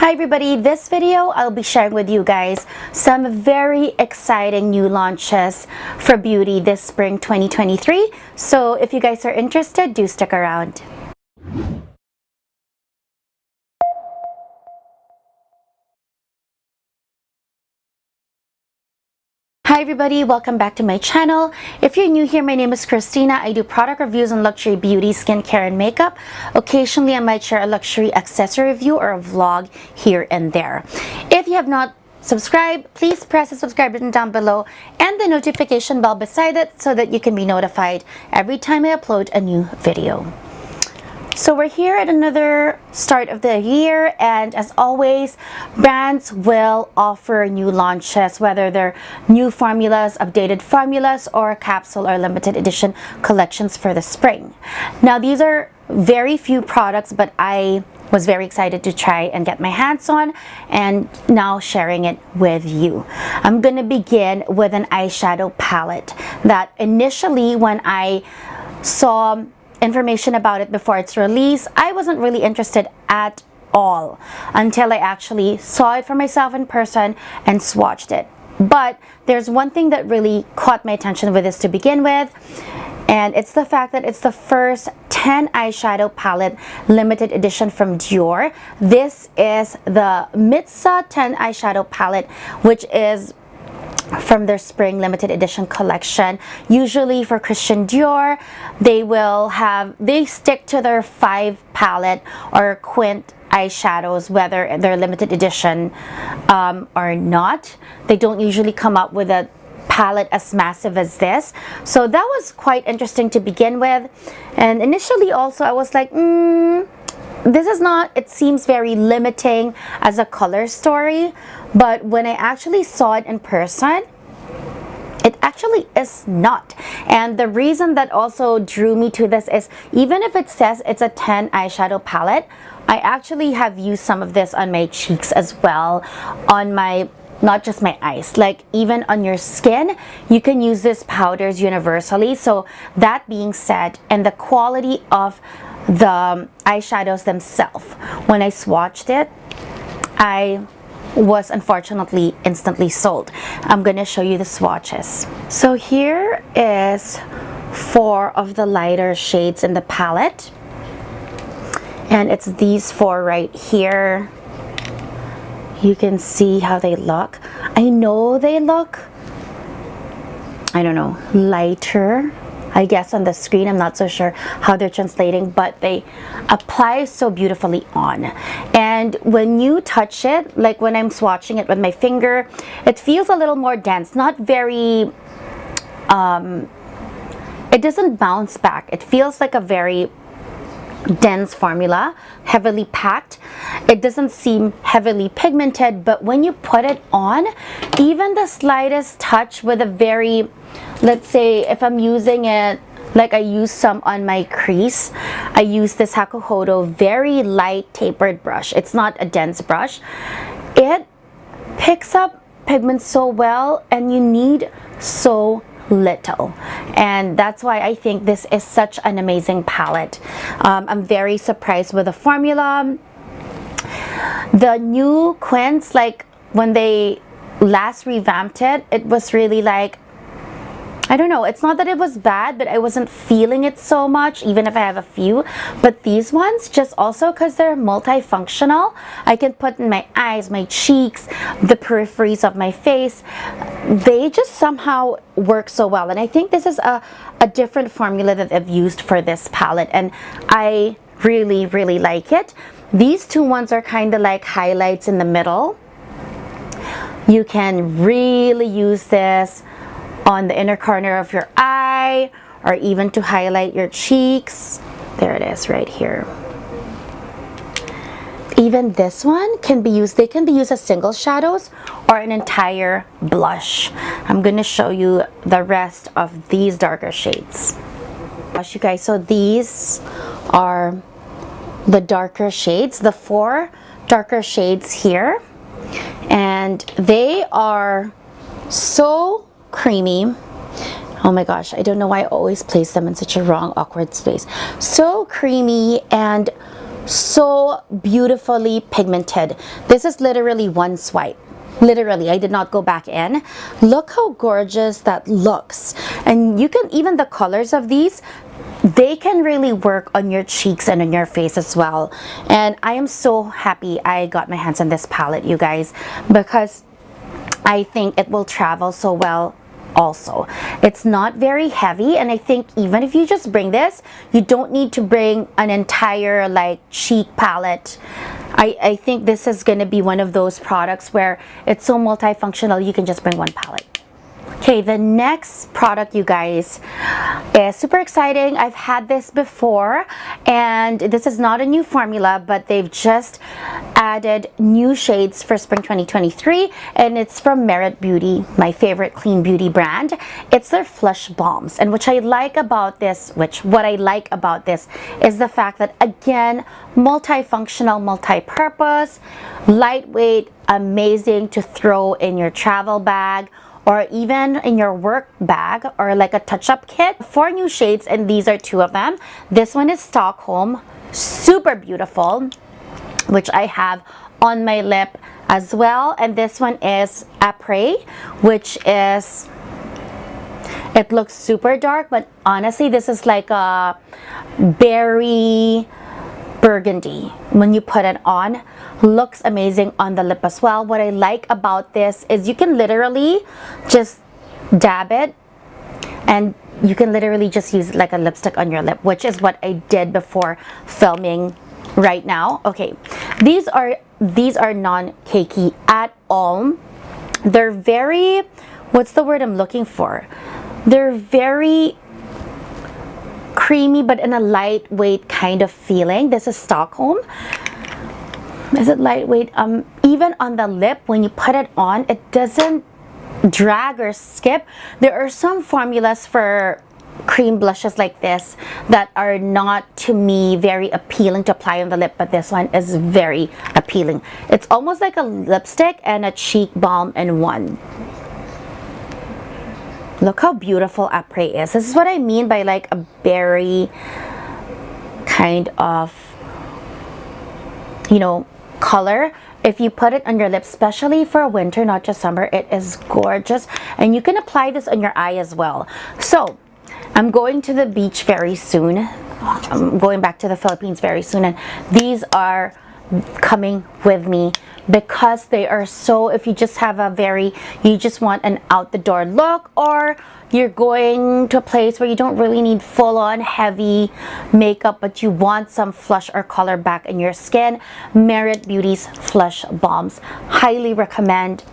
Hi everybody, this video I'll be sharing with you guys some very exciting new launches for beauty this spring 2023. So if you guys are interested, do stick around. Hi everybody, welcome back to my channel. If you're new here, my name is Cristina. I do product reviews on luxury beauty, skincare, and makeup. Occasionally, I might share a luxury accessory review or a vlog here and there. If you have not subscribed, please press the subscribe button down below and the notification bell beside it so that you can be notified every time I upload a new video. So we're here at another start of the year, and as always, brands will offer new launches, whether they're new formulas, updated formulas, or capsule or limited edition collections for the spring. Now these are very few products, but I was very excited to try and get my hands on, and now sharing it with you. I'm gonna begin with an eyeshadow palette that initially, when I saw information about it before its release, I wasn't really interested at all until I actually saw it for myself in person and swatched it. But there's one thing that really caught my attention with this to begin with, and it's the fact that it's the first 10 eyeshadow palette limited edition from Dior. This is the Mitzah 10 eyeshadow palette, which is from their spring limited edition collection. Usually for Christian Dior, they stick to their 5 palette or quint eyeshadows, whether they're limited edition or not. They don't usually come up with a palette as massive as this. So that was quite interesting to begin with. And initially also I was like, this is not, it seems very limiting as a color story, but when I actually saw it in person, it actually is not. And the reason that also drew me to this is, even if it says it's a 10 eyeshadow palette, I actually have used some of this on my cheeks as well, on my, not just my eyes, like even on your skin, you can use this powders universally. So that being said, and the quality of the eyeshadows themselves, when I swatched it, I was unfortunately instantly sold. I'm gonna show you the swatches. So here is 4 of the lighter shades in the palette, and it's these 4 right here. You can see how they look. I know they look, I don't know, lighter, I guess, on the screen. I'm not so sure how they're translating, but they apply so beautifully on. And when you touch it, like when I'm swatching it with my finger, it feels a little more dense, not very, it doesn't bounce back. It feels like a very dense formula, heavily packed. It doesn't seem heavily pigmented, but when you put it on, even the slightest touch with a very, let's say if I'm using it, like I use some on my crease, I use this Hakuhodo very light tapered brush. It's not a dense brush. It picks up pigment so well, and you need so little, and that's why I think this is such an amazing palette. I'm very surprised with the formula. The new quints, like when they last revamped it, it was really like, I don't know, it's not that it was bad, but I wasn't feeling it so much, even if I have a few. But these ones, just also because they're multifunctional, I can put in my eyes, my cheeks, the peripheries of my face. They just somehow work so well. And I think this is a different formula that I've used for this palette, and I really, really like it. These 2 ones are kind of like highlights in the middle. You can really use this on the inner corner of your eye, or even to highlight your cheeks. There it is right here. Even this one can be used, they can be used as single shadows or an entire blush. I'm gonna show you the rest of these darker shades. You guys, so these are the darker shades, the 4 darker shades here, and they are so creamy. Oh my gosh, I don't know why I always place them in such a wrong, awkward space. So creamy and So beautifully pigmented. This is literally one swipe. Literally, I did not go back in. Look how gorgeous that looks. And you can, even the colors of these, they can really work on your cheeks and on your face as well. And I am so happy I got my hands on this palette, you guys, because I think it will travel so well also. It's not very heavy, and I think even if you just bring this, you don't need to bring an entire like cheek palette. I think this is going to be one of those products where it's so multifunctional, you can just bring one palette. Okay, the next product, you guys, is super exciting. I've had this before, and this is not a new formula, but they've just added new shades for spring 2023, and it's from Merit Beauty, my favorite clean beauty brand. It's their Flush Balms, and what I like about this is the fact that, again, multifunctional, multi-purpose, lightweight, amazing to throw in your travel bag, or even in your work bag, or like a touch-up kit. 4 new shades, and these are 2 of them. This one is Stockholm, super beautiful, which I have on my lip as well. And this one is Après, which is, it looks super dark, but honestly, this is like a berry burgundy. When you put it on, looks amazing on the lip as well. What I like about this is you can literally just dab it, and you can literally just use it like a lipstick on your lip, which is what I did before filming right now. Okay, these are non-cakey at all. They're very, what's the word I'm looking for? They're very creamy, but in a lightweight kind of feeling. This is Stockholm. Is it lightweight? Even on the lip, when you put it on, it doesn't drag or skip. There are some formulas for cream blushes like this that are not, to me, very appealing to apply on the lip, but this one is very appealing. It's almost like a lipstick and a cheek balm in one. Look how beautiful Après is. This is what I mean by like a berry kind of, you know, color. If you put it on your lips, especially for winter, not just summer, it is gorgeous. And you can apply this on your eye as well. So I'm going to the beach very soon. I'm going back to the Philippines very soon, and these are coming with me because they are so, if you just have you just want an out the door look, or you're going to a place where you don't really need full-on heavy makeup, but you want some flush or color back in your skin, Merit Beauty's Flush Balms. Highly recommend.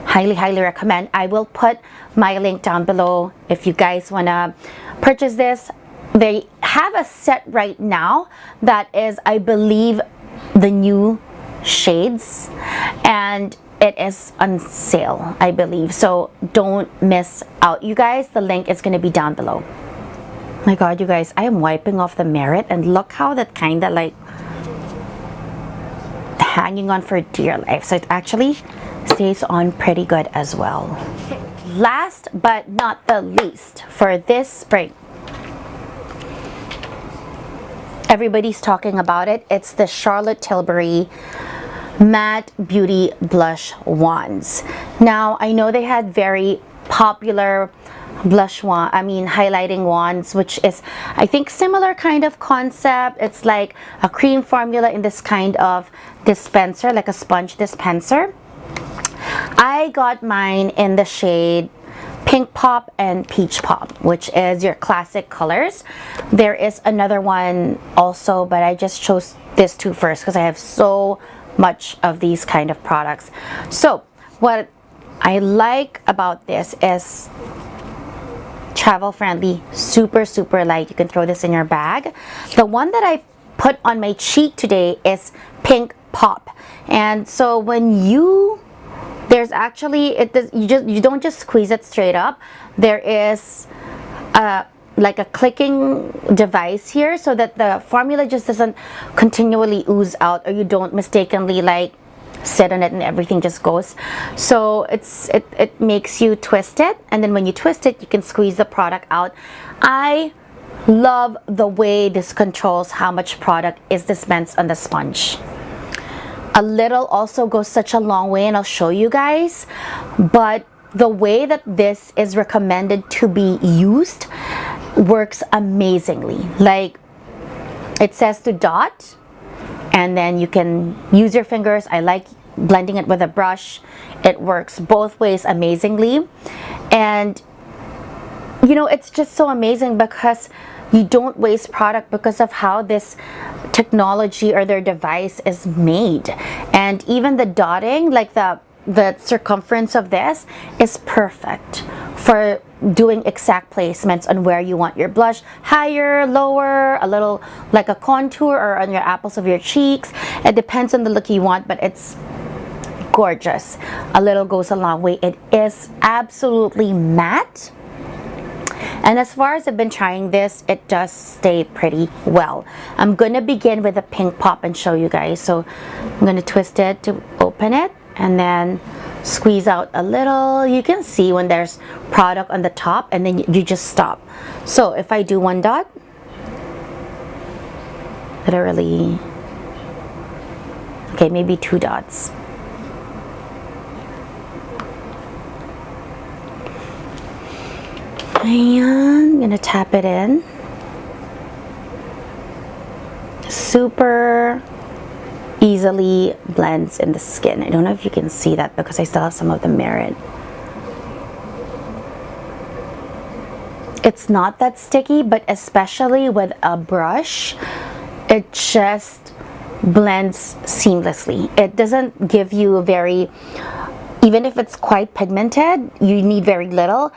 Highly recommend. I will put my link down below if you guys want to purchase this. They have a set right now that is, I believe, the new shades, and it is on sale, I believe. So don't miss out, you guys. The link is going to be down below. My God, you guys, I am wiping off the Merit, and look how that kind of like hanging on for dear life. So it actually stays on pretty good as well. Last but not the least, for this spring, everybody's talking about it. It's the Chatlotte Tilbury Matte Beauty Blush Wands. Now, I know they had very popular highlighting wands, which is, I think, similar kind of concept. It's like a cream formula in this kind of dispenser, like a sponge dispenser. I got mine in the shade Pink Pop and Peach Pop, which is your classic colors. There is another one also, but I just chose this 2 first because I have so much of these kind of products. So what I like about this is travel friendly, super light. You can throw this in your bag. The one that I put on my cheek today is Pink Pop, and so when there's actually, you don't just squeeze it straight up. There is like a clicking device here so that the formula just doesn't continually ooze out, or you don't mistakenly like sit on it and everything just goes. So it makes you twist it, and then when you twist it, you can squeeze the product out. I love the way this controls how much product is dispensed on the sponge. A little also goes such a long way, and I'll show you guys, but the way that this is recommended to be used works amazingly. Like, it says to dot, and then you can use your fingers. I like blending it with a brush. It works both ways amazingly. And you know, it's just so amazing because you don't waste product because of how this technology or their device is made. And even the dotting, like the circumference of this is perfect for doing exact placements on where you want your blush, higher, lower, a little like a contour, or on your apples of your cheeks. It depends on the look you want, but it's gorgeous. A little goes a long way. It is absolutely matte. And as far as I've been trying this, it does stay pretty well. I'm going to begin with a pink pop and show you guys. So I'm going to twist it to open it and then squeeze out a little. You can see when there's product on the top, and then you just stop. So if I do one dot, literally, okay, maybe 2 dots. And I'm gonna tap it in. Super easily blends in the skin. I don't know if you can see that because I still have some of the merit. It's not that sticky, but especially with a brush, it just blends seamlessly. It doesn't give you a very, even if it's quite pigmented, you need very little.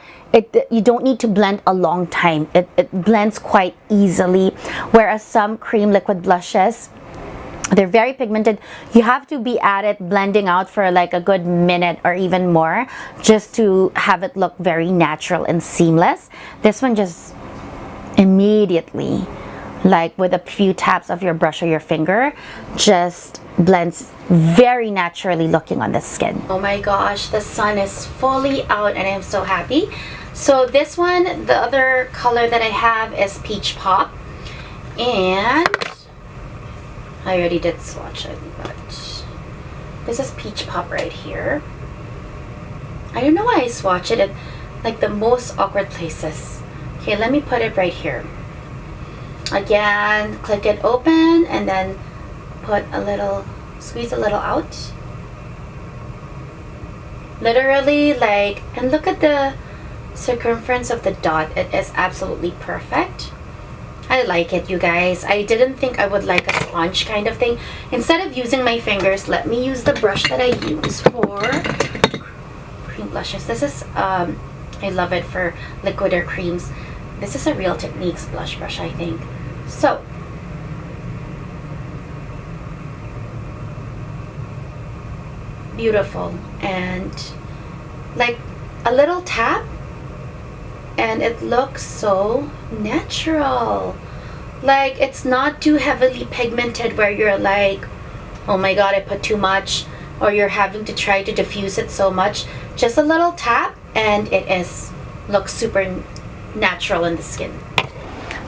You don't need to blend a long time. It blends quite easily. Whereas some cream liquid blushes, they're very pigmented. You have to be at it blending out for like a good minute or even more just to have it look very natural and seamless. This one just immediately, like with a few taps of your brush or your finger, just blends very naturally looking on the skin. Oh my gosh, the sun is fully out and I'm so happy. So this one, the other color that I have is Peach Pop, and I already did swatch it, but this is Peach Pop right here. I don't know why I swatch it at like the most awkward places. Okay, let me put it right here. Again, click it open and then put a little, squeeze a little out. Literally, like, and look at the circumference of the dot. It is absolutely perfect. I like it, you guys. I didn't think I would like a sponge kind of thing. Instead of using my fingers, let me use the brush that I use for cream blushes. This is, I love it for liquid or creams. This is a Real Techniques blush brush, I think. So, beautiful. And like a little tap, and it looks so natural. Like, it's not too heavily pigmented where you're like, oh my god, I put too much, or you're having to try to diffuse it so much. Just a little tap and it looks super natural in the skin.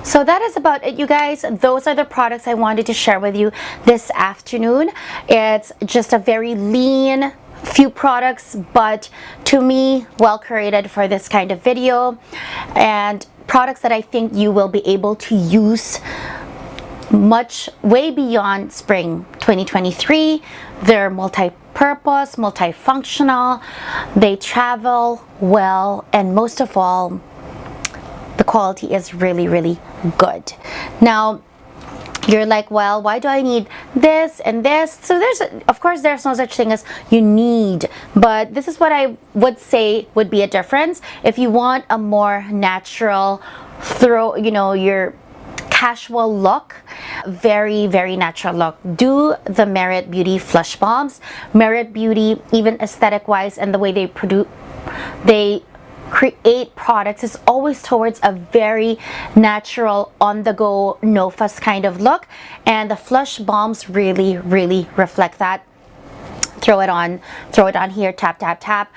So that is about it, you guys. Those are the products I wanted to share with you this afternoon. It's just a very lean few products, but to me, well curated for this kind of video, and products that I think you will be able to use way beyond spring 2023. They're multi-purpose, multifunctional, they travel well, and most of all, the quality is really, really good. Now, you're like, well, why do I need this and this? So of course, there's no such thing as you need, but this is what I would say would be a difference. If you want a more natural, your casual look, very, very natural look, do the Merit Beauty Flush Balms. Merit Beauty, even aesthetic wise, and the way they create products is always towards a very natural, on the go, no fuss kind of look, and the Flush Balms really, really reflect that. Throw it on here, tap, tap, tap.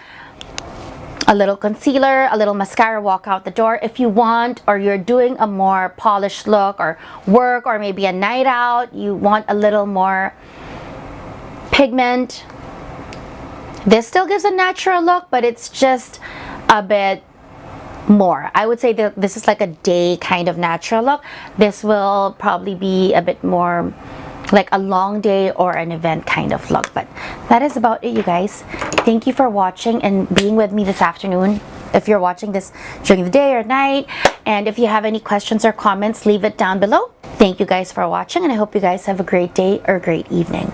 a little concealer, a little mascara, walk out the door. If you want, or you're doing a more polished look or work, or maybe a night out, you want a little more pigment, this still gives a natural look, but it's just a bit more. I would say that this is like a day kind of natural look. This will probably be a bit more like a long day or an event kind of look. But that is about it, you guys. Thank you for watching and being with me this afternoon, if you're watching this during the day or night. And if you have any questions or comments, leave it down below. Thank you guys for watching, and I hope you guys have a great day or great evening.